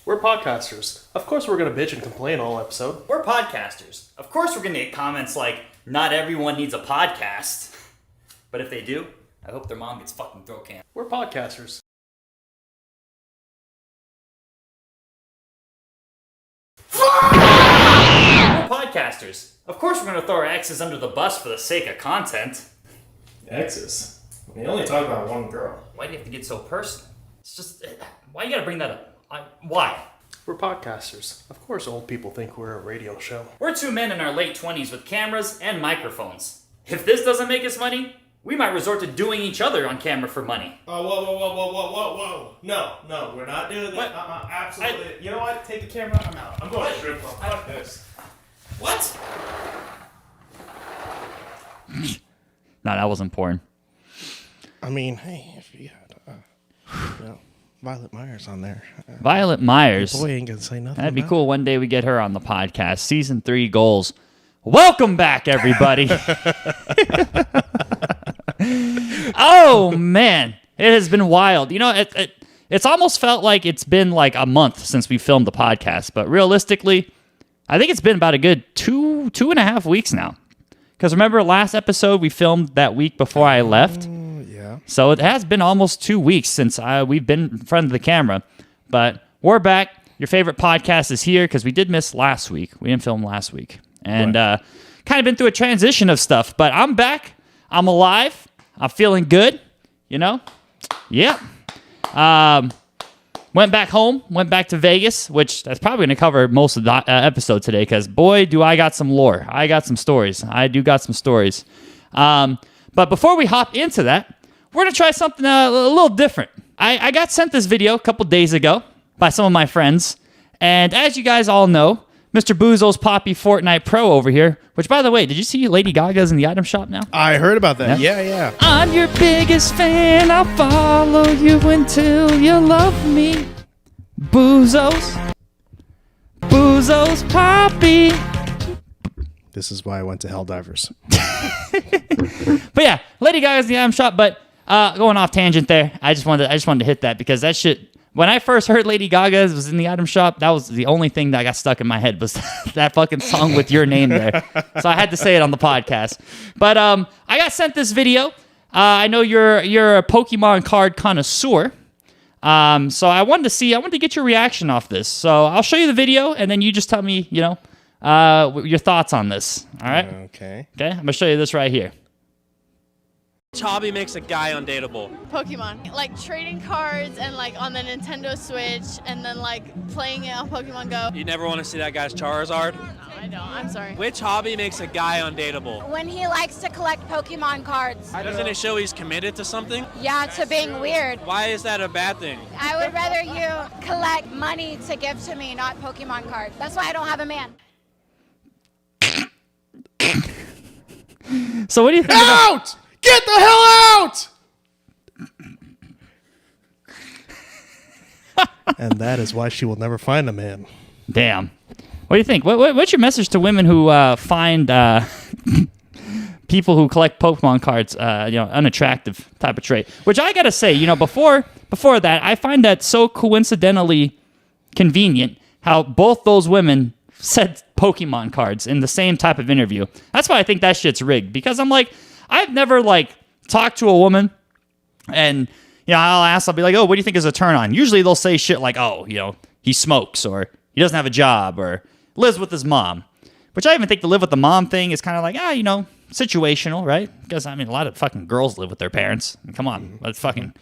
We're podcasters. Of course we're going to bitch and complain all episode. We're podcasters. Of course we're going to get comments like, not everyone needs a podcast. But if they do, I hope their mom gets fucking throat cancer. We're podcasters. We're podcasters. Of course we're going to throw our exes under the bus for the sake of content. Exes? We only talk about one girl. Why do you have to get so personal? It's just, why you gotta bring that up? Why? We're podcasters. Of course old people think we're a radio show. We're two men in our late 20s with cameras and microphones. If this doesn't make us money, we might resort to doing each other on camera for money. Oh, whoa. No, we're not doing that. Absolutely. You know what? Take the camera. I'm out. I'm going to strip club. Fuck this. What? No, that wasn't porn. I mean, hey, if you had, Violet Myers on there. Violet Myers. Boy ain't gonna say nothing. That'd be cool. One day we get her on the podcast. Season 3 goals. Welcome back, everybody. Oh, man. It has been wild. You know, it's almost felt like it's been like a month since we filmed the podcast. But realistically, I think it's been about a good two and a half weeks now. Because remember last episode we filmed that week before I left? Yeah. So it has been almost 2 weeks since we've been in front of the camera. But we're back. Your favorite podcast is here because we did miss last week. We didn't film last week. And kind of been through a transition of stuff. But I'm back. I'm alive. I'm feeling good. You know? Yeah. Went back home. Went back to Vegas, which that's probably going to cover most of the episode today because, boy, do I got some lore. I got some stories. I do got some stories. But before we hop into that, we're going to try something a little different. I got sent this video a couple days ago by some of my friends. And as you guys all know, Mr. Bouzos Papi Fortnite Pro over here, which, by the way, did you see Lady Gaga's in the item shop now? I heard about that. Yeah. I'm your biggest fan. I'll follow you until you love me. Bouzos Papi. This is why I went to Helldivers. But yeah, Lady Gaga's in the item shop, but going off tangent there. I just wanted to hit that because that shit. When I first heard Lady Gaga was in the item shop, that was the only thing that got stuck in my head was that fucking song with your name there. So I had to say it on the podcast. But I got sent this video. I know you're a Pokemon card connoisseur. So I wanted to get your reaction off this. So I'll show you the video, and then you just tell me, your thoughts on this. All right? Okay. I'm going to show you this right here. Which hobby makes a guy undateable? Pokemon. Like trading cards and like on the Nintendo Switch and then like playing it on Pokemon Go. You never want to see that guy's Charizard? No, I don't. I'm sorry. Which hobby makes a guy undateable? When he likes to collect Pokemon cards. Doesn't it show he's committed to something? Yeah, to being weird. Why is that a bad thing? I would rather you collect money to give to me, not Pokemon cards. That's why I don't have a man. So what do you think Out! Get the hell out! And that is why she will never find a man. Damn. What do you think? What's your message to women who find people who collect Pokemon cards, unattractive type of trait? Which I gotta say, before that, I find that so coincidentally convenient how both those women said Pokemon cards in the same type of interview. That's why I think that shit's rigged because I'm like, I've never talked to a woman and I'll be like, oh, what do you think is a turn on? Usually they'll say shit like, oh, he smokes or he doesn't have a job or lives with his mom, which I even think the live with the mom thing is kind of like, situational, right? Because a lot of fucking girls live with their parents. Come on, let's fucking,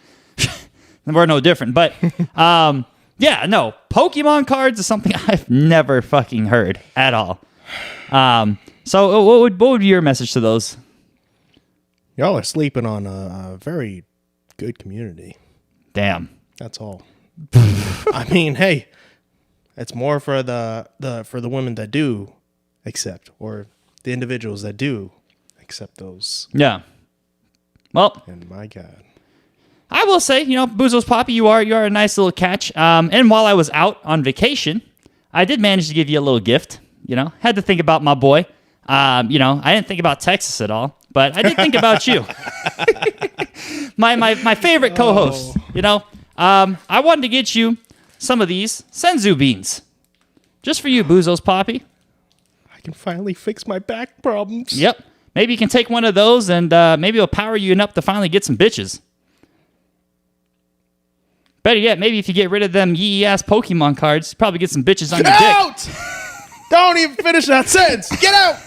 we're no different. But Pokemon cards is something I've never fucking heard at all. So what would be your message to those? Y'all are sleeping on a very good community. Damn. That's all. I mean, hey, it's more for the women that do accept, or the individuals that do accept those. Yeah. Well. And my God. I will say, Bouzos Papi, you are a nice little catch. And while I was out on vacation, I did manage to give you a little gift. Had to think about my boy. I didn't think about Texas at all, but I did think about you. my favorite co-host. I wanted to get you some of these senzu beans. Just for you, Bouzos Papi. I can finally fix my back problems. Yep. Maybe you can take one of those and maybe it'll power you up to finally get some bitches. Better yet, maybe if you get rid of them yee-ass Pokemon cards, probably get some bitches on Get your dick. out! Don't even finish that sentence. Get out!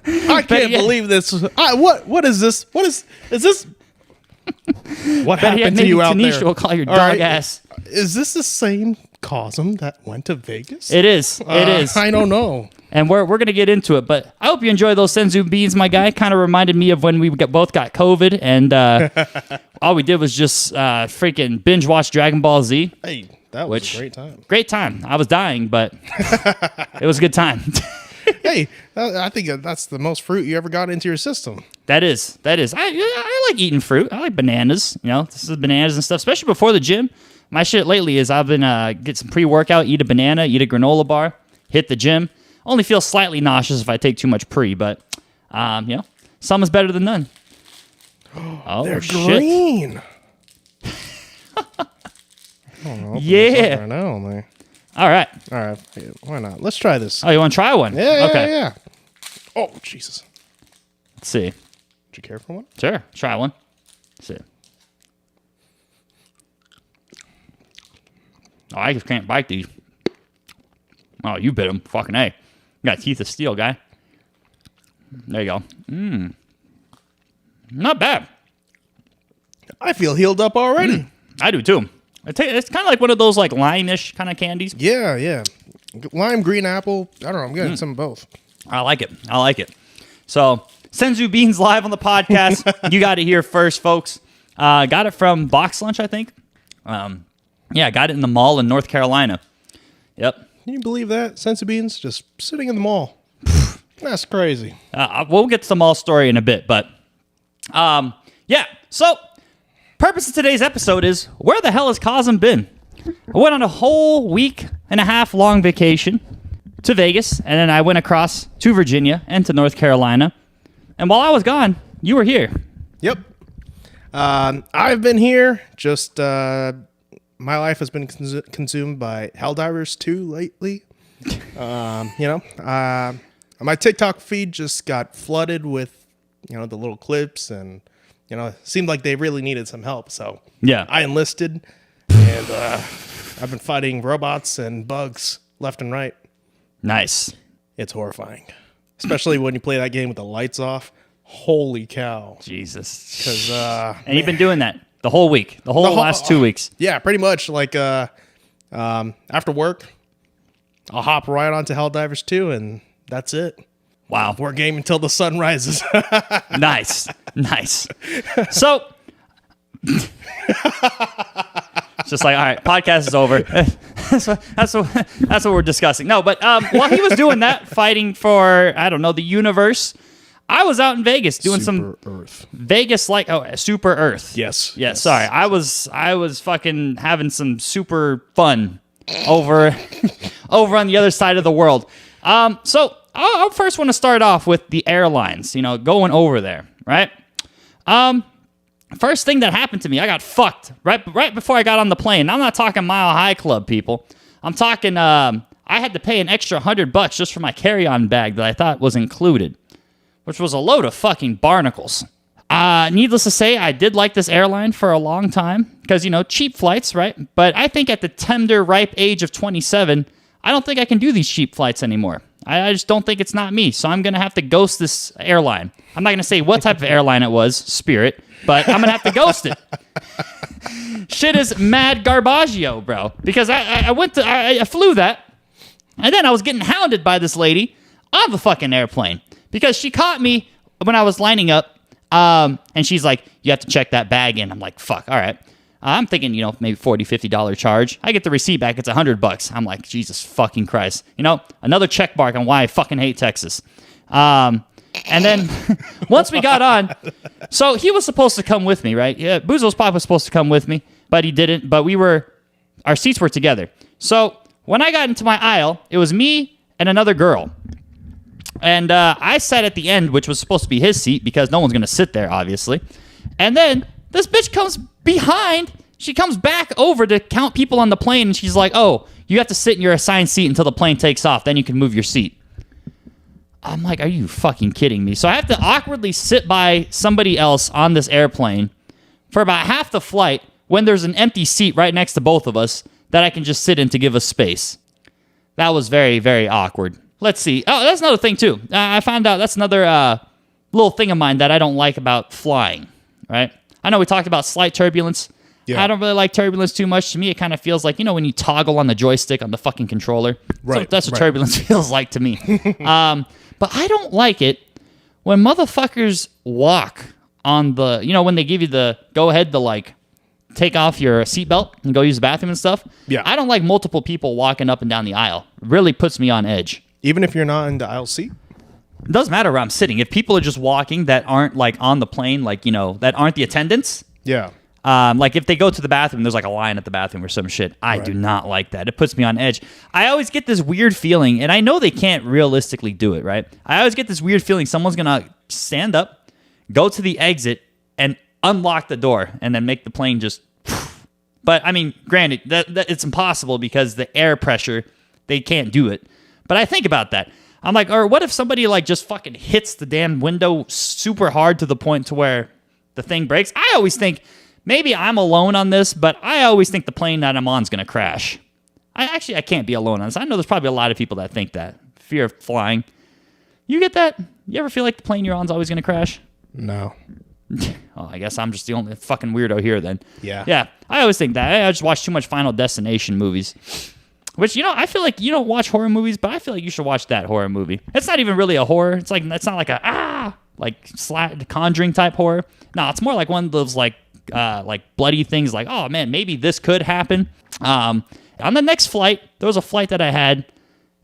I can't believe this. What is this? Is this? What Better yet, happened to maybe you out Tanisha there? will call your All dog right. ass. Is this the same Kauzum that went to Vegas? It is. It is. I don't know. And we're going to get into it, but I hope you enjoy those senzu beans, my guy. Kind of reminded me of when we both got COVID, and all we did was just freaking binge watch Dragon Ball Z. Hey, that was a great time. Great time. I was dying, but it was a good time. Hey, I think that's the most fruit you ever got into your system. That is. I like eating fruit. I like bananas. This is bananas and stuff, especially before the gym. My shit lately is I've been get some pre-workout, eat a banana, eat a granola bar, hit the gym. Only feel slightly nauseous if I take too much pre, but some is better than none. Oh, They're shit. green. Yeah. Right now, man. All right. All right. Why not? Let's try this. Oh, you want to try one? Yeah, Okay. yeah. Oh, Jesus. Let's see. Do you care for one? Sure. Try one. Let's see. Oh, I just can't bite these. Oh, you bit them. Fucking A. You got teeth of steel, guy. There you go. Not bad. I feel healed up already. I do, too. It's kind of like one of those like lime-ish kind of candies. Yeah, yeah. Lime, green apple. I don't know. I'm getting some of both. I like it. So, Senzu Beans live on the podcast. You got it here first, folks. Got it from Box Lunch, I think. Yeah, got it in the mall in North Carolina. Yep. Can you believe that? Senzu beans just sitting in the mall. That's crazy. We'll get to the mall story in a bit, but yeah. So, purpose of today's episode is where the hell has Kauzum been? I went on a whole week and a half long vacation to Vegas, and then I went across to Virginia and to North Carolina. And while I was gone, you were here. Yep. I've been here. Just my life has been consumed by Helldivers 2 lately. My TikTok feed just got flooded with the little clips, and it seemed like they really needed some help. So Yeah. I enlisted, and I've been fighting robots and bugs left and right. Nice. It's horrifying, especially when you play that game with the lights off. Holy cow! Jesus. Because And you've been doing that the whole week, the whole last 2 weeks. yeah, pretty much. Like after work, I'll hop right onto Helldivers 2, and that's it. Wow. We're game until the sun rises. Nice. So, it's just like, all right, podcast is over. That's what we're discussing. No, but while he was doing that, fighting for, I don't know, the universe, I was out in Vegas doing some Earth. Vegas like Super Earth. Yes. Yeah, sorry. I was fucking having some super fun over on the other side of the world. So I first want to start off with the airlines, going over there, right? First thing that happened to me, I got fucked right before I got on the plane. I'm not talking Mile High Club, people. I'm talking I had to pay an extra $100 just for my carry-on bag that I thought was included, which was a load of fucking barnacles. Needless to say, I did like this airline for a long time because, cheap flights, right? But I think at the tender, ripe age of 27, I don't think I can do these cheap flights anymore. I just don't think it's not me. So I'm going to have to ghost this airline. I'm not going to say what type of airline it was, Spirit, but I'm going to have to ghost it. Shit is mad garbaggio, bro. Because I flew that, and then I was getting hounded by this lady on the fucking airplane because she caught me when I was lining up, and she's like, you have to check that bag in. I'm like, fuck, all right. I'm thinking, maybe $40, $50 charge. I get the receipt back. It's $100. I'm like, Jesus fucking Christ. Another check mark on why I fucking hate Texas. And then once we got on, so he was supposed to come with me, right? Yeah, Bouzos Papi was supposed to come with me, but he didn't. But our seats were together. So when I got into my aisle, it was me and another girl. And I sat at the end, which was supposed to be his seat because no one's going to sit there, obviously. And then this bitch comes behind She comes back over to count people on the plane, and she's like, oh, you have to sit in your assigned seat until the plane takes off. Then you can move your seat. I'm like, are you fucking kidding me? So I have to awkwardly sit by somebody else on this airplane for about half the flight when there's an empty seat right next to both of us that I can just sit in to give us space. That was very, very awkward. Let's see. Oh, that's another thing, too. I found out that's another little thing of mine that I don't like about flying, right? I know we talked about slight turbulence. Yeah. I don't really like turbulence too much. To me, it kind of feels like, when you toggle on the joystick on the fucking controller. Right. So that's what turbulence feels like to me. But I don't like it when motherfuckers walk on the, when they give you the go-ahead to, like, take off your seatbelt and go use the bathroom and stuff. Yeah. I don't like multiple people walking up and down the aisle. It really puts me on edge. Even if you're not in the aisle seat? It doesn't matter where I'm sitting. If people are just walking that aren't, like, on the plane, like, that aren't the attendants. Yeah. Like, if they go to the bathroom, there's, like, a line at the bathroom or some shit. I do not like that. It puts me on edge. I always get this weird feeling, and I know they can't realistically do it, right? I always get this weird feeling someone's going to stand up, go to the exit, and unlock the door, and then make the plane just... But, I mean, granted, that it's impossible because the air pressure, they can't do it. But I think about that. I'm like, or what if somebody, like, just fucking hits the damn window super hard to the point to where the thing breaks? I always think... Maybe I'm alone on this, but I always think the plane that I'm on is going to crash. I can't be alone on this. I know there's probably a lot of people that think that. Fear of flying. You get that? You ever feel like the plane you're on is always going to crash? No. Oh, I guess I'm just the only fucking weirdo here then. Yeah. Yeah, I always think that. I just watch too much Final Destination movies. Which, I feel like you don't watch horror movies, but I feel like you should watch that horror movie. It's not even really a horror. It's not like a Conjuring type horror. No, it's more like one of those like bloody things like, oh man, maybe this could happen. On the next flight, there was a flight that I had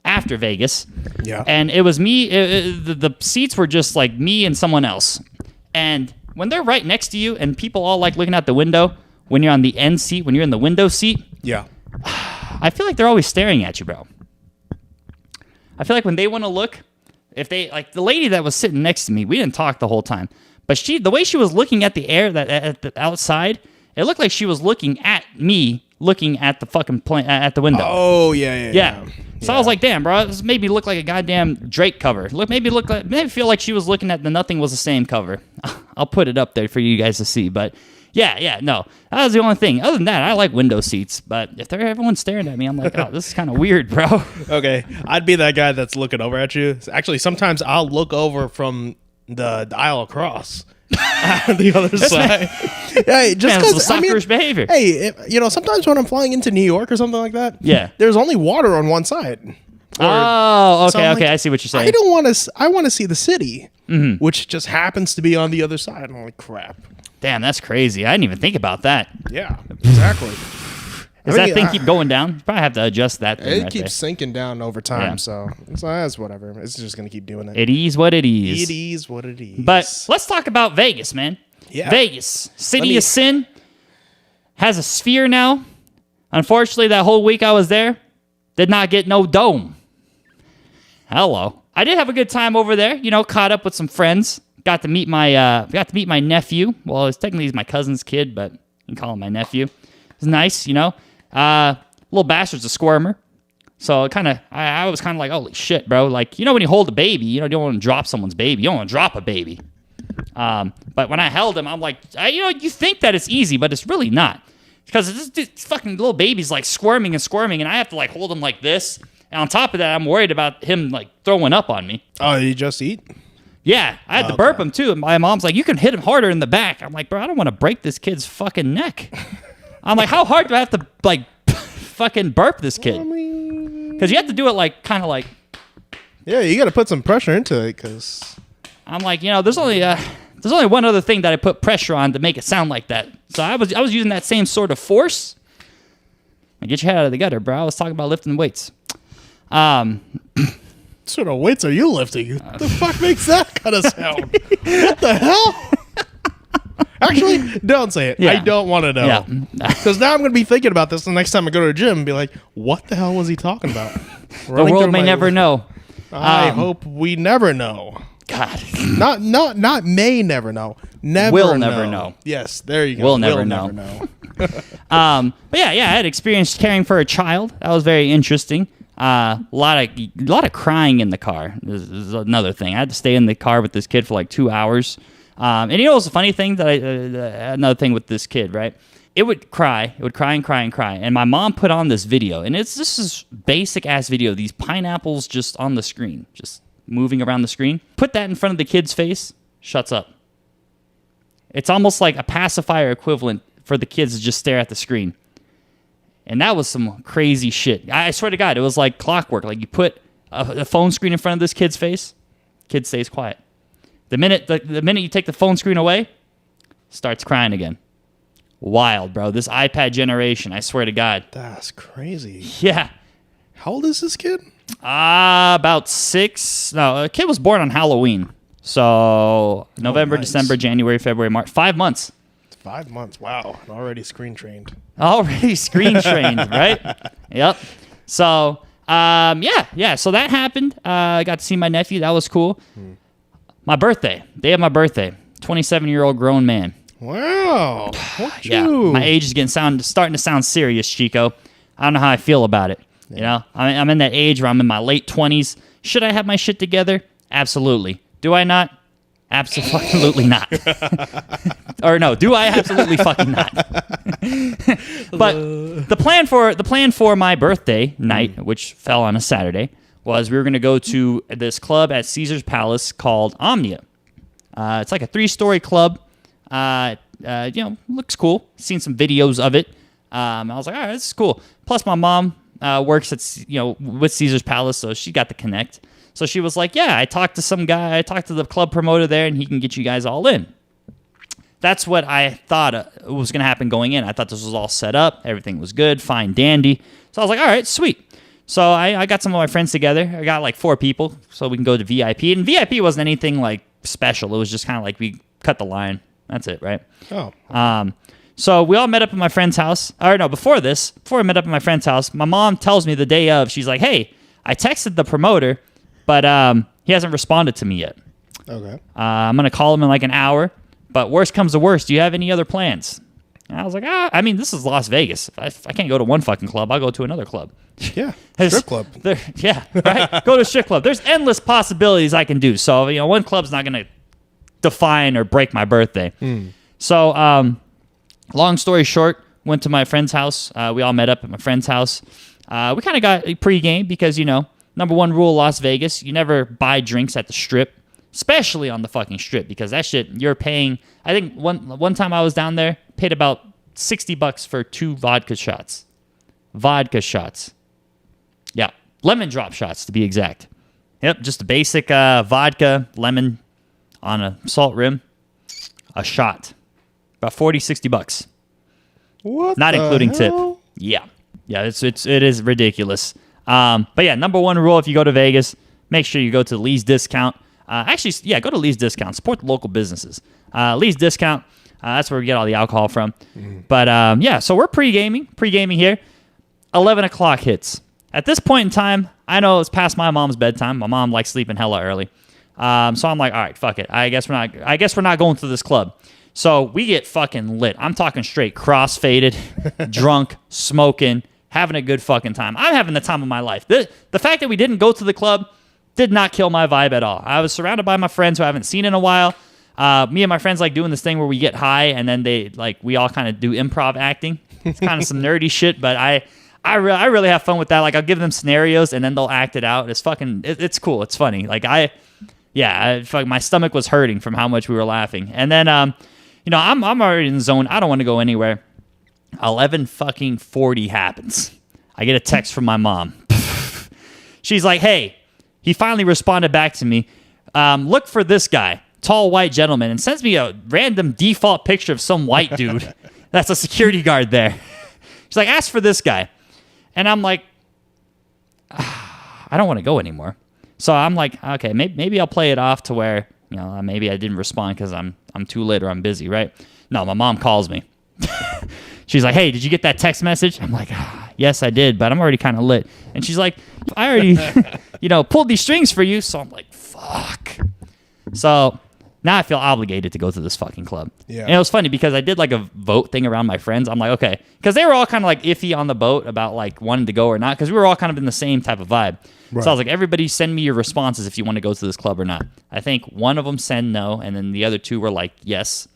after Vegas. Yeah. And it was me, the seats were just like me and someone else. And when they're right next to you and people all like looking out the window, when you're on the end seat, when you're in the window seat. Yeah. I feel like they're always staring at you, bro. I feel like when they want to look, if they, like the lady that was sitting next to me, we didn't talk the whole time. But the way she was looking at the air at the outside, it looked like she was looking at me, looking at the fucking plane at the window. Oh yeah. So I was like, damn, bro, this made me look like a goddamn Drake cover. Maybe feel like she was looking at the Nothing Was the Same cover. I'll put it up there for you guys to see. But no, that was the only thing. Other than that, I like window seats. But if everyone's staring at me, I'm like, oh, this is kind of weird, bro. Okay, I'd be that guy that's looking over at you. Actually, sometimes I'll look over from the aisle across the other side. Hey, just because suckerish behavior. Hey, sometimes when I'm flying into New York or something like that, there's only water on one side. Oh, okay, so okay, I see what you're saying. I want to see the city, which just happens to be on the other side. I'm like, crap. Damn, that's crazy. I didn't even think about that. Yeah, exactly. Does that thing keep going down? You probably have to adjust that thing. It keeps sinking down over time, so that's whatever. It's just going to keep doing it. It is what it is. It is what it is. But let's talk about Vegas, man. Yeah. Vegas, City of Sin, has a sphere now. Unfortunately, that whole week I was there, did not get no dome. Hello. I did have a good time over there. Caught up with some friends. Got to meet my nephew. Well, he's my cousin's kid, but you can call him my nephew. It's nice, little bastard's a squirmer. So I was kind of like, holy shit, bro. Like, when you hold a baby, you don't want to drop someone's baby. You don't want to drop a baby. But when I held him, I'm like, you think that it's easy, but it's really not. Because this fucking little baby's like squirming, and I have to like hold him like this. And on top of that, I'm worried about him like throwing up on me. Oh, did you just eat? Yeah, I had to burp him too. And my mom's like, you can hit him harder in the back. I'm like, bro, I don't want to break this kid's fucking neck. I'm like, how hard do I have to like fucking burp this kid? Because you have to do it like kind of like. Yeah, you got to put some pressure into it because. I'm like, there's only one other thing that I put pressure on to make it sound like that. So I was using that same sort of force. Get your head out of the gutter, bro. I was talking about lifting weights. What sort of weights are you lifting? What the fuck makes that kind of sound? What the hell? Actually, don't say it. Yeah. I don't want to know. Because now I'm going to be thinking about this the next time I go to the gym and be like, what the hell was he talking about? The world may never know. I hope we never know. God. Not may never know. Never Will never know. Yes, there you go. Will never know. But yeah, I had experienced caring for a child. That was very interesting. A lot of crying in the car. This is another thing. I had to stay in the car with this kid for like 2 hours. And you know what's the funny thing that another thing with this kid, right? It would cry and cry and cry. And my mom put on this video, and this is basic ass video. These pineapples just on the screen, just moving around the screen. Put that in front of the kid's face, shuts up. It's almost like a pacifier equivalent for the kids to just stare at the screen. And that was some crazy shit. I swear to God, it was like clockwork. Like you put a phone screen in front of this kid's face, kid stays quiet. The minute you take the phone screen away, starts crying again. Wild, bro. This iPad generation, I swear to God. That's crazy. Yeah. How old is this kid? About 6. No, a kid was born on Halloween. So November, nice. December, January, February, March. 5 months. 5 months. Wow. Already screen trained. Already screen trained, right? Yep. So, yeah. So that happened. I got to see my nephew. That was cool. My birthday. Day of my birthday. 27-year-old grown man. Wow. Yeah. My age is starting to sound serious, Chico. I don't know how I feel about it. Yeah. You know, I'm in that age where I'm in my late 20s. Should I have my shit together? Absolutely. Do I not? Absolutely not. Or no, do I? Absolutely fucking not. But the plan for my birthday night, which fell on a Saturday, was we were going to go to this club at Caesar's Palace called Omnia. It's like a 3-story club. Looks cool. Seen some videos of it. I was like, all right, this is cool. Plus, my mom works at with Caesar's Palace, so she got to connect. So she was like, yeah, I talked to some guy. I talked to the club promoter there, and he can get you guys all in. That's what I thought was going to happen going in. I thought this was all set up. Everything was good, fine, dandy. So I was like, all right, sweet. So I got some of my friends together. I got like 4 people so we can go to VIP. And VIP wasn't anything like special. It was just kind of like we cut the line. That's it, right? Oh. So we all met up at my friend's house. Or no, before we met up at my friend's house, my mom tells me the day of, she's like, hey, I texted the promoter, but he hasn't responded to me yet. Okay. I'm going to call him in like an hour. But worst comes to worst, do you have any other plans? And I was like, I mean, this is Las Vegas. If I can't go to one fucking club, I'll go to another club. Yeah, strip club. Yeah, right? Go to a strip club. There's endless possibilities I can do. So, one club's not going to define or break my birthday. So, long story short, went to my friend's house. We all met up at my friend's house. We kind of got a pregame because, number one rule of Las Vegas, you never buy drinks at the strip. Especially on the fucking strip, because that shit you're paying. I think one time I was down there, paid about $60 for 2 vodka shots. Yeah, lemon drop shots to be exact. Yep, just a basic vodka, lemon on a salt rim, a shot. About $40-$60. What? Not including hell? tip. Yeah, it is ridiculous. But yeah, number one rule if you go to Vegas, make sure you go to Lee's Discount. Go to Lee's Discount. Support the local businesses. Lee's Discount, that's where we get all the alcohol from. But, so we're pre-gaming here. 11 o'clock hits. At this point in time, I know it's past my mom's bedtime. My mom likes sleeping hella early. So I'm like, all right, fuck it. I guess we're not going to this club. So we get fucking lit. I'm talking straight cross-faded, drunk, smoking, having a good fucking time. I'm having the time of my life. The fact that we didn't go to the club did not kill my vibe at all. I was surrounded by my friends who I haven't seen in a while. Me and my friends like doing this thing where we get high and then we all kind of do improv acting. It's kind of some nerdy shit, but I really have fun with that. Like I'll give them scenarios and then they'll act it out. It's cool. It's funny. Like my stomach was hurting from how much we were laughing. And then I'm already in the zone. I don't want to go anywhere. 11:40 happens. I get a text from my mom. She's like, hey. He finally responded back to me. Look for this guy, tall white gentleman, and sends me a random default picture of some white dude that's a security guard there. She's like, ask for this guy. And I'm like, I don't want to go anymore. So I'm like, okay, maybe I'll play it off to where, maybe I didn't respond because I'm too lit or I'm busy, right? No, my mom calls me. She's like, hey, did you get that text message? I'm like, yes, I did, but I'm already kind of lit. And she's like, I already, pulled these strings for you. So I'm like, fuck. So now I feel obligated to go to this fucking club. Yeah. And it was funny because I did like a vote thing around my friends. I'm like, okay. Because they were all kind of like iffy on the boat about like wanting to go or not. Because we were all kind of in the same type of vibe. Right. So I was like, everybody send me your responses if you want to go to this club or not. I think one of them said no. And then the other two were like, yes.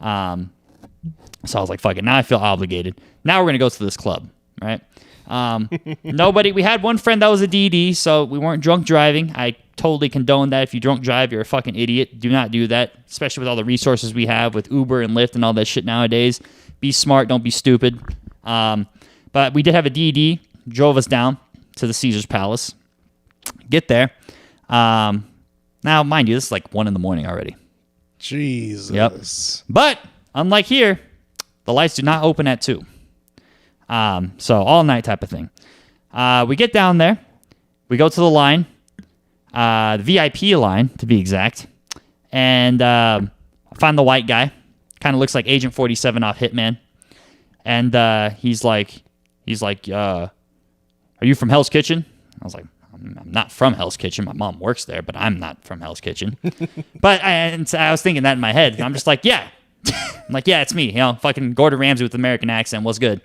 So I was like, fuck it. Now I feel obligated. Now we're going to go to this club. Right. We had one friend that was a DD, so we weren't drunk driving. I totally condone that. If you drunk drive, you're a fucking idiot. Do not do that, especially with all the resources we have with Uber and Lyft and all that shit nowadays. Be smart, don't be stupid. But we did have a DD, drove us down to the Caesar's Palace. Get there. Now, mind you, this is like 1 a.m. already. Jesus. Yep. But unlike here, the lights do not open at 2. So all night type of thing. We get down there. We go to the line, the VIP line to be exact, and I find the white guy. Kind of looks like Agent 47 off Hitman, and he's like, are you from Hell's Kitchen? I was like, I'm not from Hell's Kitchen. My mom works there, but I'm not from Hell's Kitchen. But I was thinking that in my head. And I'm just like, yeah. I'm like, yeah, it's me. You know, fucking Gordon Ramsay with the American accent. What's good?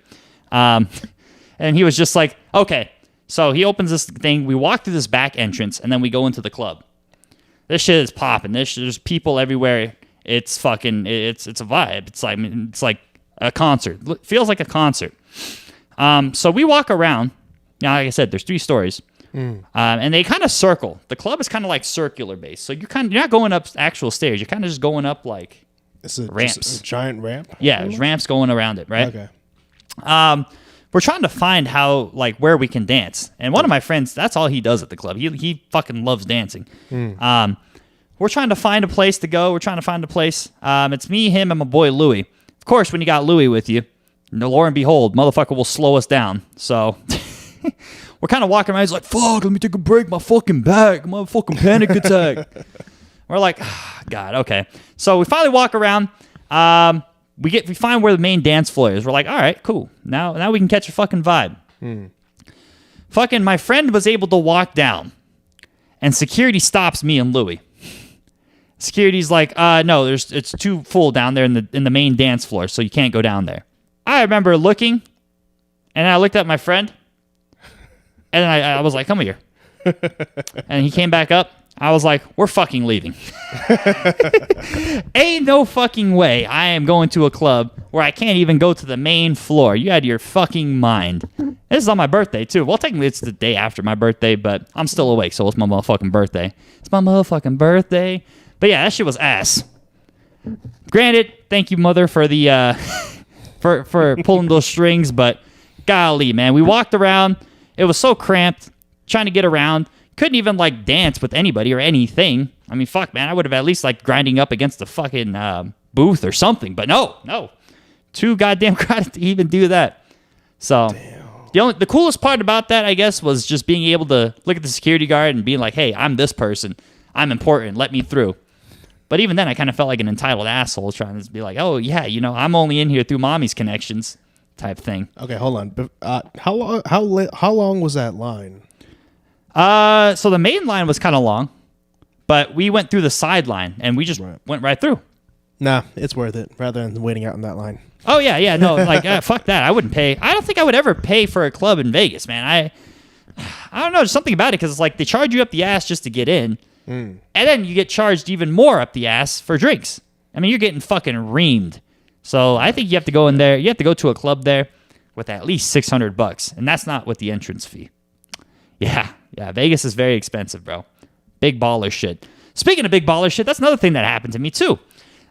And he was just like, okay. So he opens this thing. We walk through this back entrance, and then we go into the club. This shit is popping. There's people everywhere. It's fucking, it's a vibe. It's like a concert. It feels like a concert. So we walk around. Now, like I said, there's 3 stories. And they kind of circle. The club is kind of like circular based. So you're not going up actual stairs. You're kind of just going up like ramps. Just a giant ramp? Yeah, there's ramps going around it, right? Okay. We're trying to find where we can dance. And one of my friends, that's all he does at the club. He fucking loves dancing. We're trying to find a place to go. We're trying to find a place. It's me, him, and my boy Louie. Of course, when you got Louie with you, lo and behold, motherfucker will slow us down. So we're kind of walking around. He's like, fuck, let me take a break. My fucking back. My fucking panic attack. We're like, oh, God, okay. So we finally walk around. We find where the main dance floor is. We're like, all right, cool. Now we can catch a fucking vibe. Fucking my friend was able to walk down, and security stops me and Louie. Security's like, no, it's too full down there in the main dance floor, so you can't go down there. I remember looking, and I looked at my friend, and I was like, come here. And he came back up. I was like, we're fucking leaving. Ain't no fucking way I am going to a club where I can't even go to the main floor. You out of your fucking mind. This is on my birthday, too. Well, technically, it's the day after my birthday, but I'm still awake, so it's my motherfucking birthday. It's my motherfucking birthday. But yeah, that shit was ass. Granted, thank you, mother, for the for pulling those strings, but golly, man. We walked around. It was so cramped, trying to get around. Couldn't even, like, dance with anybody or anything. I mean, fuck, man. I would have at least, like, grinding up against the fucking booth or something. But no. Too goddamn crowded to even do that. So, the coolest part about that, I guess, was just being able to look at the security guard and being like, hey, I'm this person. I'm important. Let me through. But even then, I kind of felt like an entitled asshole trying to be like, oh, yeah, I'm only in here through mommy's connections type thing. Okay, hold on. How long was that line? So the main line was kind of long, but we went through the side line and we just went right through. Nah, it's worth it rather than waiting out in that line. Oh, yeah, no, like, fuck that. I wouldn't pay. I don't think I would ever pay for a club in Vegas, man. I don't know, there's something about it because it's like they charge you up the ass just to get in, and then you get charged even more up the ass for drinks. I mean, you're getting fucking reamed. So I think you have to go in there. You have to go to a club there with at least $600, and that's not with the entrance fee. Yeah, Vegas is very expensive, bro. Big baller shit. Speaking of big baller shit, that's another thing that happened to me, too.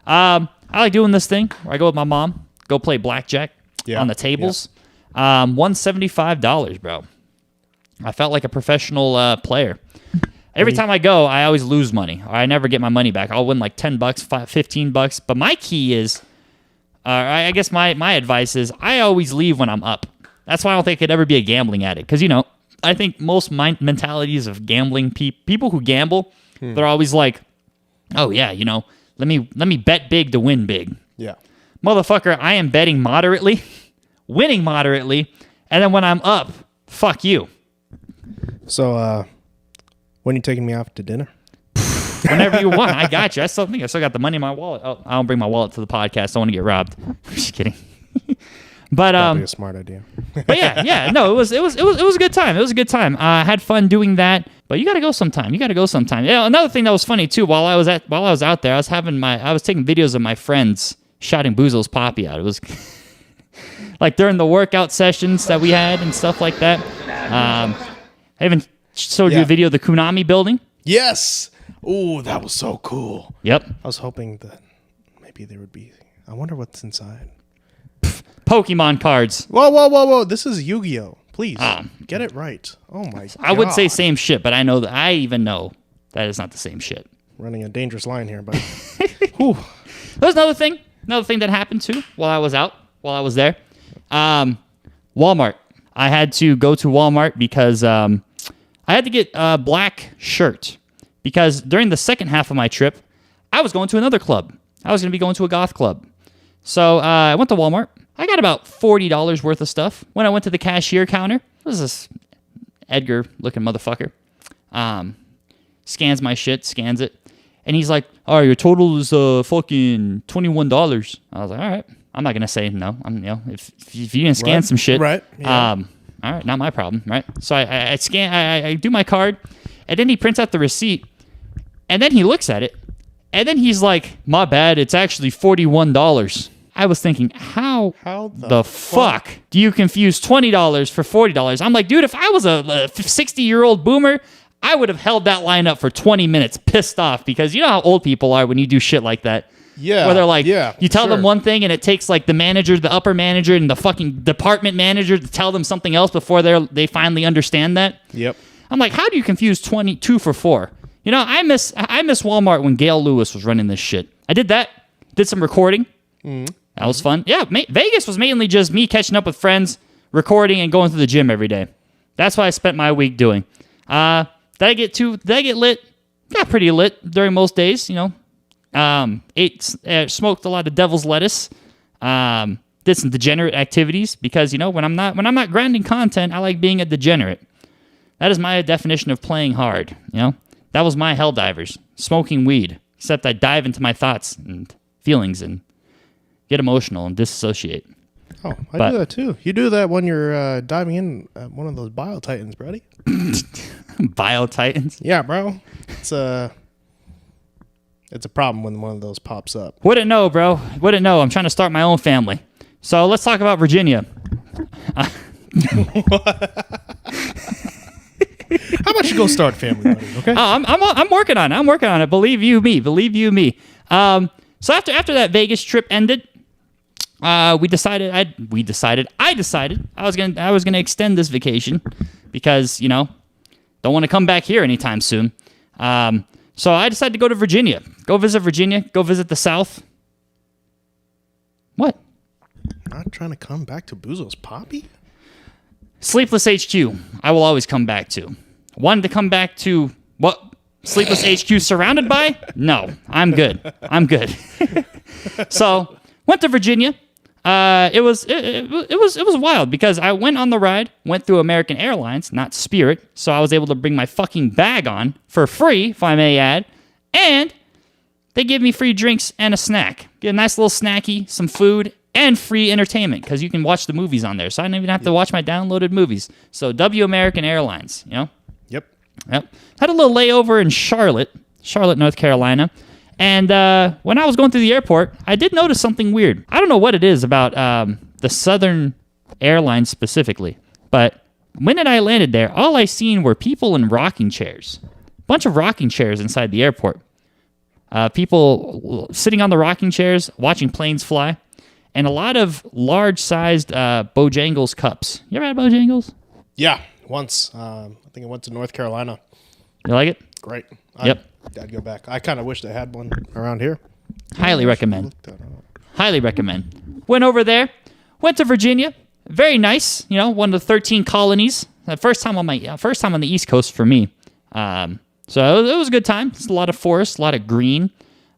I like doing this thing where I go with my mom, go play blackjack on the tables. $175, bro. I felt like a professional player. Every time I go, I always lose money, or I never get my money back. I'll win like $10, $15. But my key is, I guess my advice is, I always leave when I'm up. That's why I don't think I could ever be a gambling addict. Because, I think most mentalities of gambling people who gamble, they're always like, oh yeah, let me bet big to win big. Yeah. Motherfucker, I am betting moderately, winning moderately, and then when I'm up, fuck you. So, when are you taking me out to dinner? Whenever you want, I got you. I still think I still got the money in my wallet. Oh, I don't bring my wallet to the podcast. I don't want to get robbed. Just kidding. But That'd be a smart idea. but yeah. No, it was a good time. It was a good time. I had fun doing that. But you got to go sometime. Yeah. Another thing that was funny too. While I was out there, I was taking videos of my friends shouting Bouzos Papi out. It was like during the workout sessions that we had and stuff like that. I even showed you a video of the Konami building. Yes. Oh, that was so cool. Yep. I was hoping that maybe there would be. I wonder what's inside. Pokemon cards. Whoa. This is Yu-Gi-Oh! Please, get it right. Oh, my God. I would say same shit, but I even know that is not the same shit. Running a dangerous line here, but... There's another thing that happened, too, while I was there. Walmart. I had to go to Walmart because I had to get a black shirt. Because during the second half of my trip, I was going to another club. I was going to be going to a Goth Club. So I went to Walmart. I got about $40 worth of stuff. When I went to the cashier counter, this is this Edgar-looking motherfucker. Scans my shit, scans it. And he's like, all right, your total is fucking $21. I was like, all right. I'm not going to say no. If you can scan some shit. Right. Yeah. All right, not my problem, right? So I scan, I do my card, and then he prints out the receipt, and then he looks at it, and then he's like, my bad, it's actually $41. I was thinking, how the fuck do you confuse $20 for $40? I'm like, dude, if I was a 60-year-old boomer, I would have held that line up for 20 minutes, pissed off, because you know how old people are when you do shit like that. Yeah. Where they're like, you tell sure. them one thing, and it takes like the manager, the upper manager, and the fucking department manager to tell them something else before they finally understand that. Yep. I'm like, how do you confuse 22 for 4? You know, I miss Walmart when Gail Lewis was running this shit. I did that. Did some recording. That was fun. Yeah, Vegas was mainly just me catching up with friends, recording, and going to the gym every day. That's what I spent my week doing. Did I get lit? Got pretty lit during most days, you know. Smoked a lot of devil's lettuce. Did some degenerate activities because, you know, when I'm not grinding content, I like being a degenerate. That is my definition of playing hard, you know. That was my Helldivers, smoking weed, except I dive into my thoughts and feelings and get emotional and disassociate. Oh, I do that too. You do that when you're diving in at one of those Bio Titans, buddy. Bio Titans? Yeah, bro. It's a problem when one of those pops up. Wouldn't know, bro. Wouldn't know. I'm trying to start my own family. So let's talk about Virginia. How about you go start family, buddy? Okay. I'm working on it. I'm working on it. Believe you me. So after that Vegas trip ended, I decided I was gonna extend this vacation because, you know, don't want to come back here anytime soon. So I decided to go to Virginia. Go visit Virginia. Go visit the South. What? Not trying to come back to Bouzos Papi? Sleepless HQ. I will always come back to. Wanted to come back to what? Sleepless HQ surrounded by? No, I'm good. So went to Virginia. It was wild because I went on the ride, went through American Airlines, not Spirit, so I was able to bring my fucking bag on for free, if I may add, and they give me free drinks and a snack. Get a nice little snacky, some food, and free entertainment because you can watch the movies on there, so I didn't even have to watch my downloaded movies. So American Airlines, you know? Yep. Had a little layover in Charlotte, North Carolina. And when I was going through the airport, I did notice something weird. I don't know what it is about the Southern Airlines specifically, but when I landed there, all I seen were people in rocking chairs. A bunch of rocking chairs inside the airport. People sitting on the rocking chairs, watching planes fly, and a lot of large-sized Bojangles cups. You ever had Bojangles? Yeah, once. I think I went to North Carolina. You like it? Great. Yep. I'd go back. I kind of wish they had one around here. Highly recommend. Highly recommend. Went over there. Went to Virginia. Very nice. You know, one of the 13 colonies. First time on the East Coast for me. So it was a good time. It's a lot of forest, a lot of green.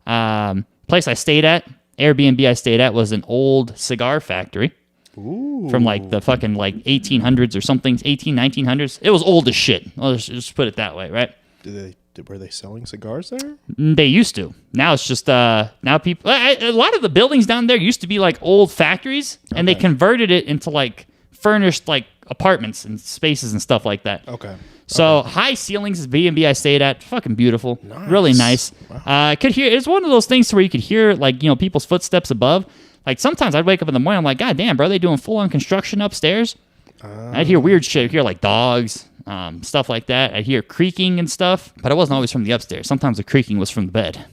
Place I stayed at, Airbnb I stayed at, was an old cigar factory. Ooh. From like the fucking like 1800s or something, 1900s. It was old as shit. I'll just put it that way, right? Do they Were they selling cigars there? They used to. Now it's just now people. A lot of the buildings down there used to be like old factories, and they converted it into like furnished like apartments and spaces and stuff like that. Okay. So high ceilings is B&B I stayed at. Fucking beautiful. Really nice. Wow. I could hear. It's one of those things where you could hear like people's footsteps above. Like sometimes I'd wake up in the morning. I'm like, God damn, bro, they doing full on construction upstairs. I'd hear weird shit. I'd hear like dogs, stuff like that. I'd hear creaking and stuff, but it wasn't always from the upstairs. Sometimes the creaking was from the bed.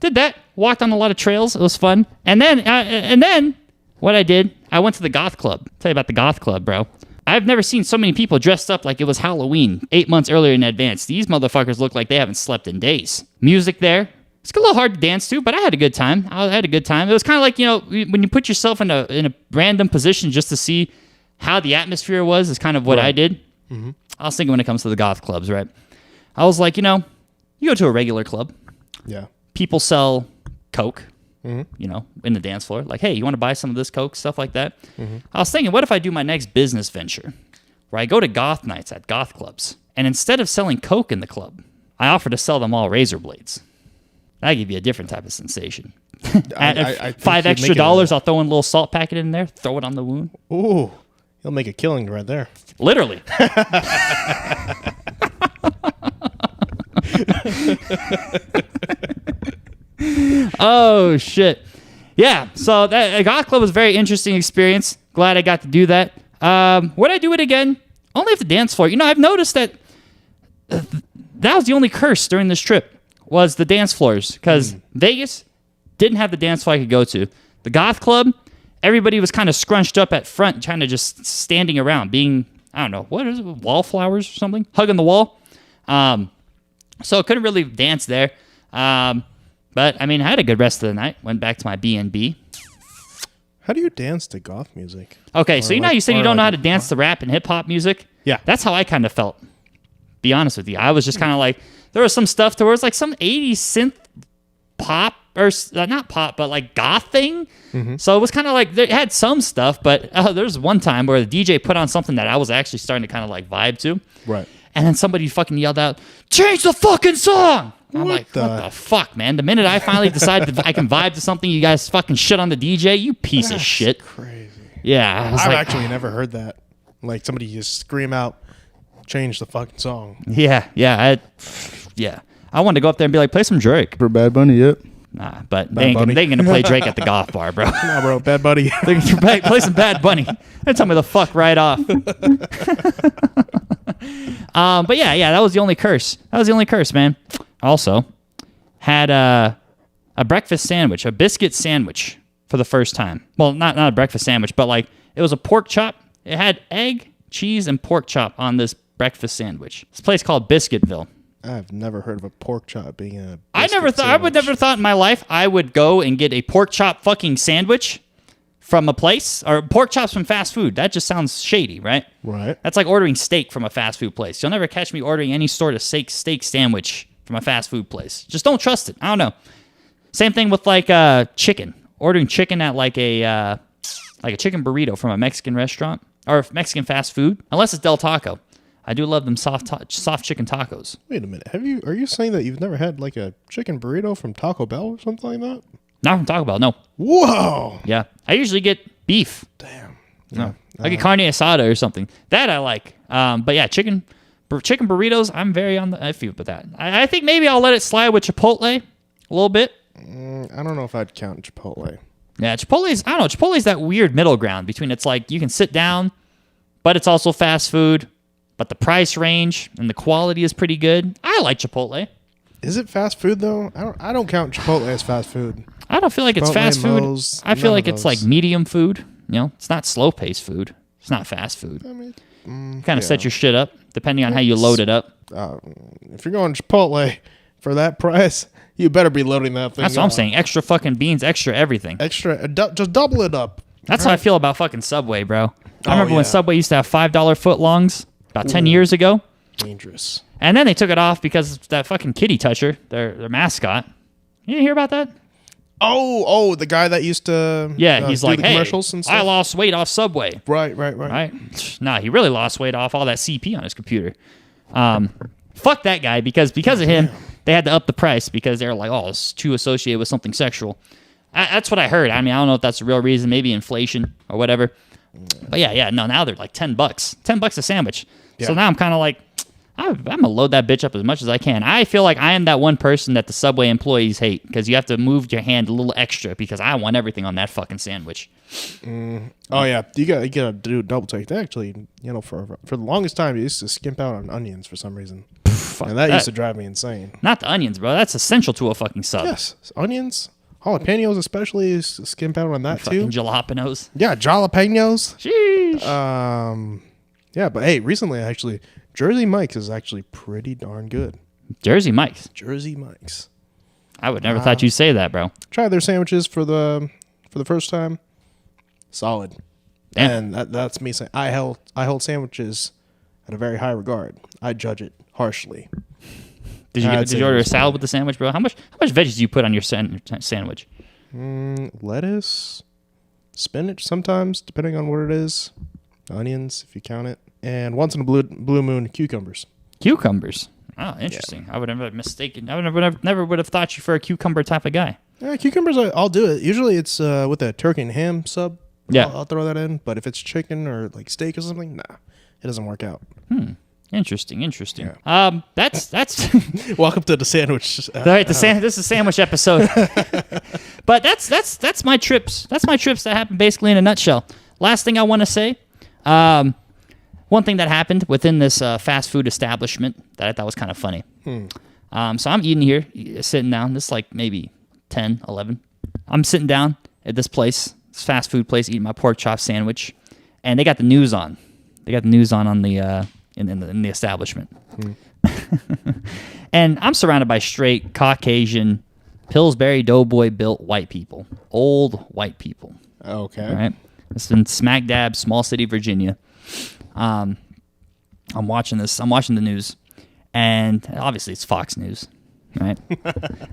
Did that. Walked on a lot of trails. It was fun. And then what I did, I went to the Goth Club. Tell you about the Goth Club, bro. I've never seen so many people dressed up like it was Halloween 8 months earlier in advance. These motherfuckers look like they haven't slept in days. Music there. It's a little hard to dance to, but I had a good time. It was kind of like, when you put yourself in a random position just to see how the atmosphere was is kind of what I did. Mm-hmm. I was thinking when it comes to the goth clubs, right? I was like, you go to a regular club. Yeah. People sell Coke, in the dance floor. Like, hey, you want to buy some of this Coke? Stuff like that. Mm-hmm. I was thinking, what if I do my next business venture where I go to goth nights at goth clubs, and instead of selling Coke in the club, I offer to sell them all razor blades. That'd give you a different type of sensation. At $5 extra, I'll throw in a little salt packet in there, throw it on the wound. Ooh, you'll make a killing right there. Literally. Oh, shit. Yeah, so that Goth Club was a very interesting experience. Glad I got to do that. Would I do it again? Only if the dance floor. I've noticed that that was the only curse during this trip. Was the dance floors, because Vegas didn't have the dance floor I could go to. The Goth Club, everybody was kind of scrunched up at front, trying to just standing around, being, I don't know, what is it, wallflowers or something, hugging the wall. So I couldn't really dance there. But, I had a good rest of the night. Went back to my B&B. How do you dance to goth music? Okay, so you said you don't know how to dance to rap and hip-hop music? Yeah. That's how I kind of felt, be honest with you. I was just kind of like, there was some stuff to where it's like some 80s synth pop, or not pop, but like goth thing. Mm-hmm. So it was kind of like, it had some stuff, but there's one time where the DJ put on something that I was actually starting to kind of like vibe to. Right. And then somebody fucking yelled out, change the fucking song! I'm like, what the fuck, man? The minute I finally decided that I can vibe to something, you guys fucking shit on the DJ, you piece of shit. Crazy. Yeah. I've actually never heard that. Like somebody just scream out, change the fucking song. Yeah. I wanted to go up there and be like, play some Drake. For Bad Bunny, yep. Nah, but they ain't gonna play Drake at the goth bar, bro. Nah, bro, Bad Bunny. Play some Bad Bunny. They tell me the fuck right off. But yeah, that was the only curse. Man. Also, had a breakfast sandwich, a biscuit sandwich for the first time. Well, not a breakfast sandwich, but like it was a pork chop. It had egg, cheese, and pork chop on this breakfast sandwich. This place called Biscuitville. I've never heard of a pork chop being a I would never thought in my life I would go and get a pork chop fucking sandwich from a place, or pork chops from fast food. That just sounds shady, right? Right. That's like ordering steak from a fast food place. You'll never catch me ordering any sort of steak sandwich from a fast food place. Just don't trust it. I don't know. Same thing with like chicken. Ordering chicken at like a chicken burrito from a Mexican restaurant or Mexican fast food, unless it's Del Taco. I do love them soft chicken tacos. Wait a minute. Are you saying that you've never had like a chicken burrito from Taco Bell or something like that? Not from Taco Bell, no. Whoa. Yeah. I usually get beef. Damn. No. I get carne asada or something. That I like. But yeah, chicken burritos, I'm very on the iffy with that. I think maybe I'll let it slide with Chipotle a little bit. I don't know if I'd count Chipotle. Yeah, Chipotle's that weird middle ground between it's like you can sit down, but it's also fast food, but the price range and the quality is pretty good. I like Chipotle. Is it fast food though? I don't count Chipotle as fast food. I don't feel like it's Chipotle, fast food. Moe's, I feel like it's like medium food. It's not slow-paced food. It's not fast food. I mean, kind of set your shit up depending on how you load it up. If you're going Chipotle for that price, you better be loading that thing. That's what I'm saying. Extra fucking beans, extra everything. Extra, just double it up. That's how I feel about fucking Subway, bro. I remember when Subway used to have $5 footlongs about 10 years ago. Dangerous. And then they took it off because that fucking kitty toucher, their mascot. You didn't hear about that? Oh, the guy that used to he's do like, the hey, commercials and stuff. I lost weight off Subway. Right. Right? Nah, he really lost weight off all that CP on his computer. Fuck that guy because of him, they had to up the price because they were like, oh, it's too associated with something sexual. That's what I heard. I mean, I don't know if that's the real reason. Maybe inflation or whatever. But no, now they're like $10. $10 a sandwich. Yeah. So now I'm kind of like, I'm going to load that bitch up as much as I can. I feel like I am that one person that the Subway employees hate because you have to move your hand a little extra because I want everything on that fucking sandwich. Oh yeah, you gotta do a double take. They actually, for the longest time, you used to skimp out on onions for some reason, and that used to drive me insane. Not the onions, bro. That's essential to a fucking sub. Yes, onions, jalapenos especially, used to skimp out on that fucking too. Jalapenos. Yeah, jalapenos. Sheesh. Yeah, but hey, recently actually, Jersey Mike's is actually pretty darn good. Jersey Mike's. I would never thought you'd say that, bro. Tried their sandwiches for the first time. Solid. Damn. And that's me saying I hold sandwiches at a very high regard. I judge it harshly. Did you order a salad with the sandwich, bro? How much veggies do you put on your sandwich? Lettuce, spinach sometimes, depending on what it is. Onions, if you count it. And once in a blue moon, cucumbers. Cucumbers. Oh, interesting. Yeah. I would have never would have thought you for a cucumber type of guy. Yeah, cucumbers, I'll do it. Usually it's with a turkey and ham sub. Yeah. I'll throw that in. But if it's chicken or like steak or something, nah, it doesn't work out. Interesting. Yeah. That's Welcome to the sandwich. All right, this is a sandwich episode. But that's my trips. That's my trips that happened basically in a nutshell. Last thing I want to say, one thing that happened within this fast food establishment that I thought was kind of funny. So I'm eating here, sitting down. This is like maybe 10, 11. I'm sitting down at this place, this fast food place, eating my pork chop sandwich, and they got the news on. They got the news on the in the establishment. And I'm surrounded by straight Caucasian, Pillsbury Doughboy built white people, old white people. Okay. All right. It's in smack dab, small city, Virginia. I'm watching this. I'm watching the news, and obviously it's Fox News, right?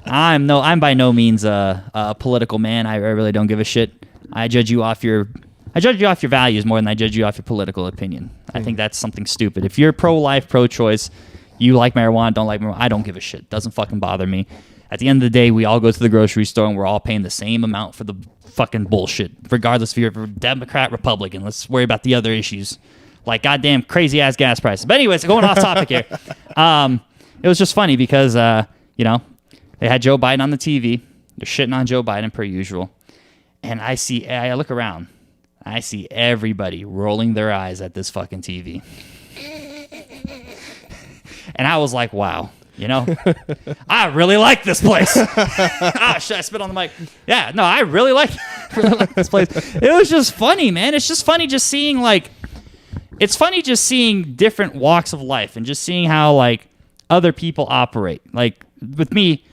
I'm by no means a political man. I really don't give a shit. I judge you off your values more than I judge you off your political opinion. I think that's something stupid. If you're pro-life, pro-choice, you like marijuana, don't like marijuana, I don't give a shit. Doesn't fucking bother me. At the end of the day, we all go to the grocery store and we're all paying the same amount for the fucking bullshit, regardless if you're a Democrat, Republican. Let's worry about the other issues, like goddamn crazy ass gas prices. But anyways, going off topic here. It was just funny because they had Joe Biden on the TV. They're shitting on Joe Biden per usual, and I look around. I see everybody rolling their eyes at this fucking TV. And I was like, wow, I really like this place. Shit, I spit on the mic. Yeah, no, I really like this place. It was just funny, man. It's just funny just seeing different walks of life and just seeing how other people operate. Like with me,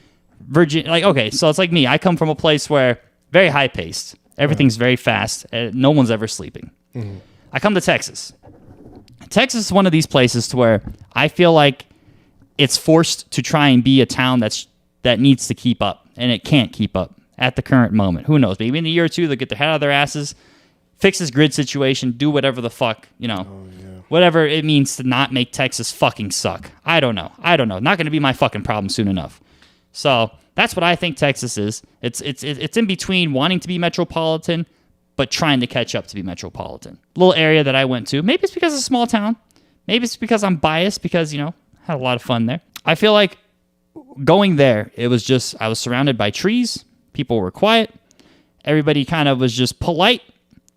okay, so it's like me. I come from a place where very high paced. Everything's very fast. No one's ever sleeping. Mm-hmm. I come to Texas. Texas is one of these places to where I feel like it's forced to try and be a town that needs to keep up, and it can't keep up at the current moment. Who knows? Maybe in a year or two they'll get their head out of their asses, fix this grid situation, do whatever the fuck, whatever it means to not make Texas fucking suck. I don't know. Not going to be my fucking problem soon enough. So that's what I think Texas is. It's in between wanting to be metropolitan, but trying to catch up to be metropolitan. Little area that I went to. Maybe it's because it's a small town. Maybe it's because I'm biased because, had a lot of fun there. I feel like going there, it was just, I was surrounded by trees. People were quiet. Everybody kind of was just polite.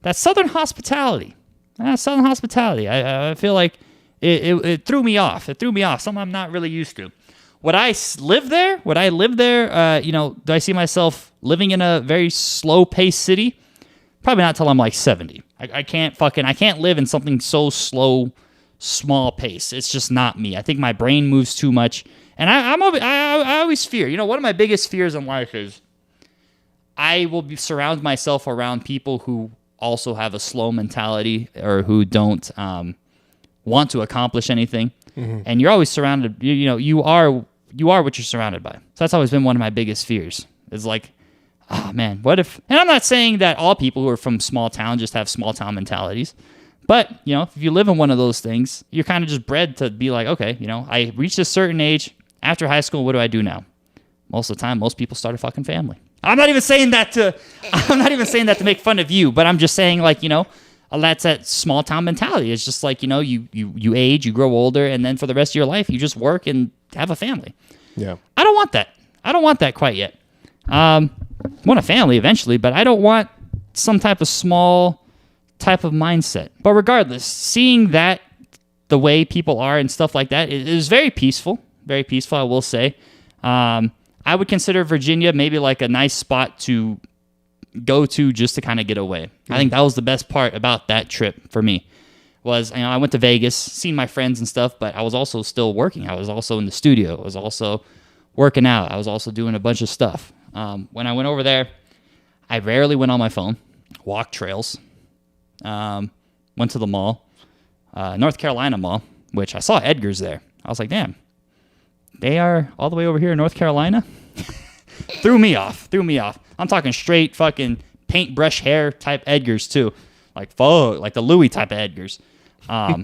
That's Southern hospitality. I feel like it threw me off. It threw me off. Something I'm not really used to. Would I live there? Do I see myself living in a very slow-paced city? Probably not till I'm like 70. I can't live in something so slow, small pace. It's just not me. I think my brain moves too much, and I always fear. One of my biggest fears in life is I will surround myself around people who also have a slow mentality or who don't want to accomplish anything. Mm-hmm. And you're always surrounded. You are what you're surrounded by. So that's always been one of my biggest fears. Is like oh man, what if, and I'm not saying that all people who are from small town just have small town mentalities, but, you know, if you live in one of those things, you're kind of just bred to be like, okay, you know, I reached a certain age after high school, what do I do now? Most of the time, most people start a fucking family. I'm not even saying that to make fun of you, but I'm just saying, like, you know, that's that small town mentality. It's just like, you know, you age, you grow older, and then for the rest of your life, you just work and have a family. Yeah. I don't want that. I don't want that quite yet. Want a family eventually, but I don't want some type of small type of mindset. But regardless, seeing that the way people are and stuff like that is very peaceful. Very peaceful, I will say. I would consider Virginia maybe like a nice spot to go to just to kind of get away. I think that was the best part about that trip for me. Was, you know, I went to Vegas, seen my friends and stuff, but I was also still working. I was also in the studio. I was also working out. I was also doing a bunch of stuff. When I went over there, I rarely went on my phone, walked trails, went to the mall, North Carolina Mall, which I saw Edgar's there. I was like, damn, they are all the way over here in North Carolina? Threw me off. I'm talking straight fucking paintbrush hair type Edgars too. Like, fuck, like the Louis type of Edgars. But,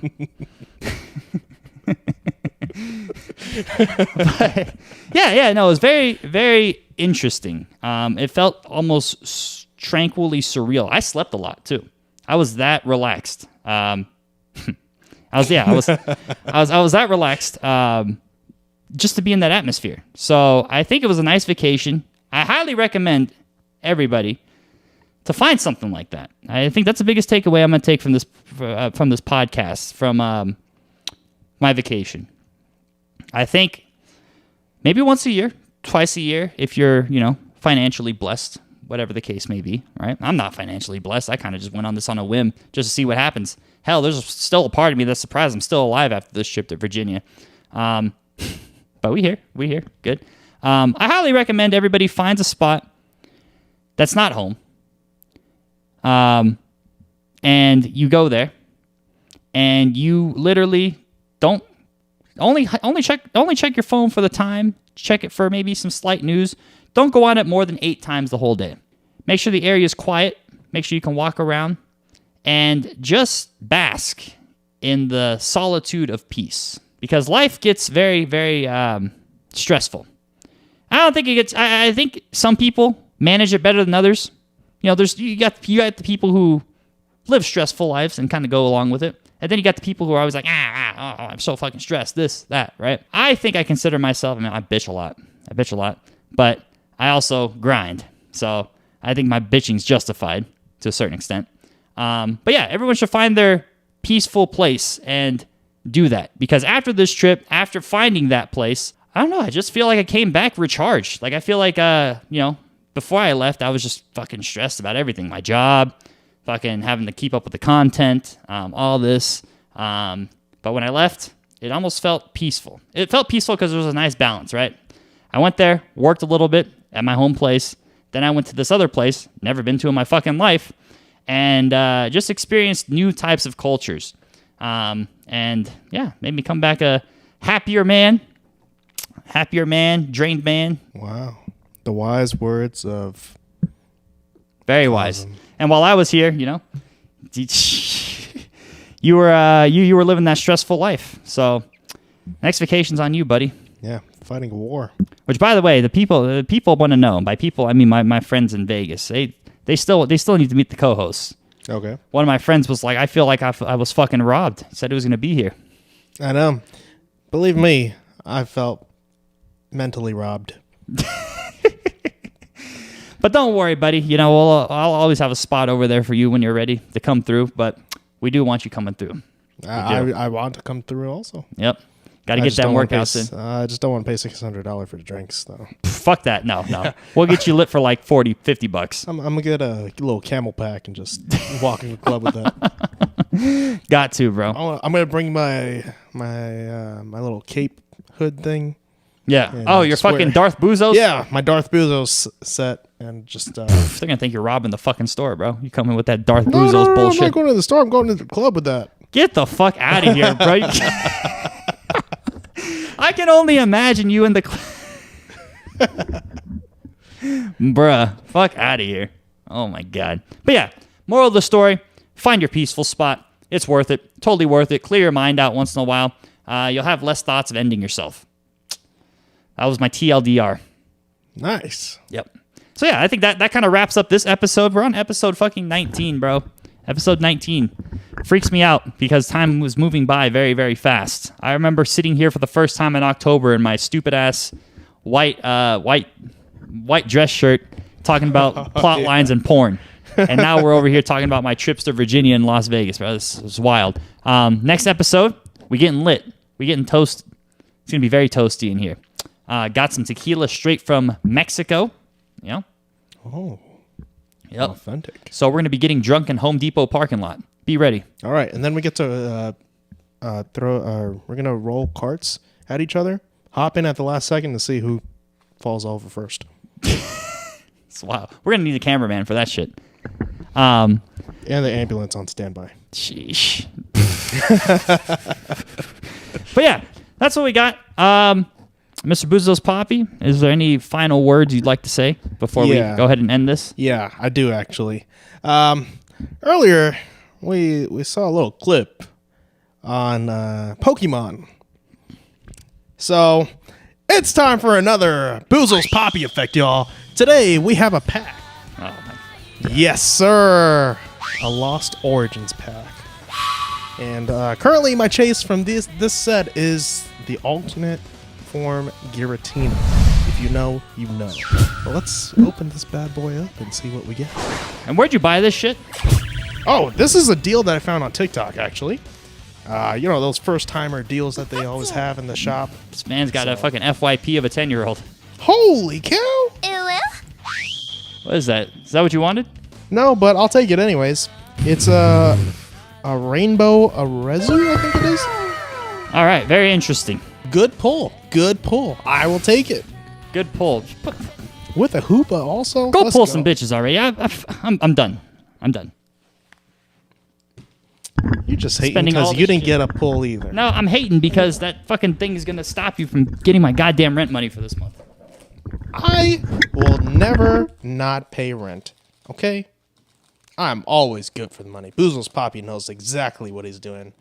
no, it was very, very interesting. It felt almost tranquilly surreal. I slept a lot too. I was that relaxed. I was that relaxed. Just to be in that atmosphere. So I think it was a nice vacation. I highly recommend everybody to find something like that. I think that's the biggest takeaway I'm going to take from this podcast, from my vacation. I think maybe once a year, twice a year, if you're, you know, financially blessed, whatever the case may be, right? I'm not financially blessed. I kind of just went on this on a whim just to see what happens. Hell, there's still a part of me that's surprised I'm still alive after this trip to Virginia. But we here, good. I highly recommend everybody finds a spot that's not home, and you go there, and you literally don't only check your phone for the time. Check it for maybe some slight news. Don't go on it more than 8 times the whole day. Make sure the area is quiet. Make sure you can walk around, and just bask in the solitude of peace. Because life gets very, very stressful. I don't think it gets. I think some people manage it better than others. You know, you got the people who live stressful lives and kind of go along with it, and then you got the people who are always like, I'm so fucking stressed. This, that, right? I think I consider myself. I mean, I bitch a lot, but I also grind. So I think my bitching's justified to a certain extent. But yeah, everyone should find their peaceful place and do that, because after this trip, after finding that place, I don't know, I just feel like I came back recharged. Like, I feel like, you know, before I left, I was just fucking stressed about everything. My job, fucking having to keep up with the content, all this. But when I left, it almost felt peaceful. It felt peaceful because there was a nice balance, right? I went there, worked a little bit at my home place. Then I went to this other place, never been to in my fucking life, and just experienced new types of cultures. And yeah, made me come back a happier man, drained man. Wow. The wise words of very wise. And while I was here, you know, you were living that stressful life. So next vacation's on you, buddy. Yeah, fighting a war. Which, by the way, the people want to know. By people, I mean my friends in Vegas. They still need to meet the co-hosts. Okay. One of my friends was like, I feel like I was fucking robbed. He said he was going to be here. I know. Believe me, I felt mentally robbed. But don't worry, buddy. You know, I'll always have a spot over there for you when you're ready to come through. But we do want you coming through. I want to come through also. Yep. Got to get that workout in. I just don't want to pay $600 for the drinks, though. Fuck that. No. We'll get you lit for like $40-$50. I'm going to get a little camel pack and just walk in the club with that. Got to, bro. I'm going to bring my little cape hood thing. Yeah. Your fucking Darth Bouzos? Yeah, my Darth Bouzos set. And just... they're going to think you're robbing the fucking store, bro. You come in with that Darth Bouzos bullshit. I'm not going to the store. I'm going to the club with that. Get the fuck out of here, bro. I can only imagine you in the Bruh, fuck out of here. Oh my God. But yeah, moral of the story, find your peaceful spot. It's worth it. Totally worth it. Clear your mind out once in a while. You'll have less thoughts of ending yourself. That was my TLDR. Nice. Yep. So yeah, I think that kind of wraps up this episode. We're on episode fucking 19, bro. Episode 19. Freaks me out because time was moving by very, very fast. I remember sitting here for the first time in October in my stupid ass white dress shirt talking about plot lines and porn. And now we're over here talking about my trips to Virginia and Las Vegas, bro. This is wild. Next episode, we getting lit. We getting toast. It's going to be very toasty in here. Got some tequila straight from Mexico. You know? Oh. Yep. Authentic. So we're going to be getting drunk in Home Depot parking lot. Be ready. All right. And then we get to we're going to roll carts at each other, hop in at the last second to see who falls over first. Wow. We're going to need a cameraman for that shit. And the ambulance on standby. Sheesh. But yeah, that's what we got. Mr. Bouzos Papi, is there any final words you'd like to say before we go ahead and end this? Yeah, I do actually. Earlier, we saw a little clip on Pokemon. So, it's time for another Bouzos Papi effect, y'all. Today, we have a pack. Oh, my God. Yes, sir. A Lost Origins pack. And currently, my chase from this set is the alternate form Giratina. If you know, you know. But let's open this bad boy up and see what we get. And where'd you buy this shit? Oh, this is a deal that I found on TikTok, actually. You know, those first-timer deals that they always have in the shop. This man's got a fucking FYP of a 10-year-old. Holy cow! What is that? Is that what you wanted? No, but I'll take it anyways. It's a rainbow Arezu, I think it is. All right, very interesting. Good pull. Good pull. I will take it. Good pull. With a hoopa also. Go Let's pull some bitches already. I'm done. I'm done. You're just hating Spending all because this you didn't shit. get a pull either. No, I'm hating because that fucking thing is going to stop you from getting my goddamn rent money for this month. I will never not pay rent. Okay? I'm always good for the money. Bouzos Papi knows exactly what he's doing.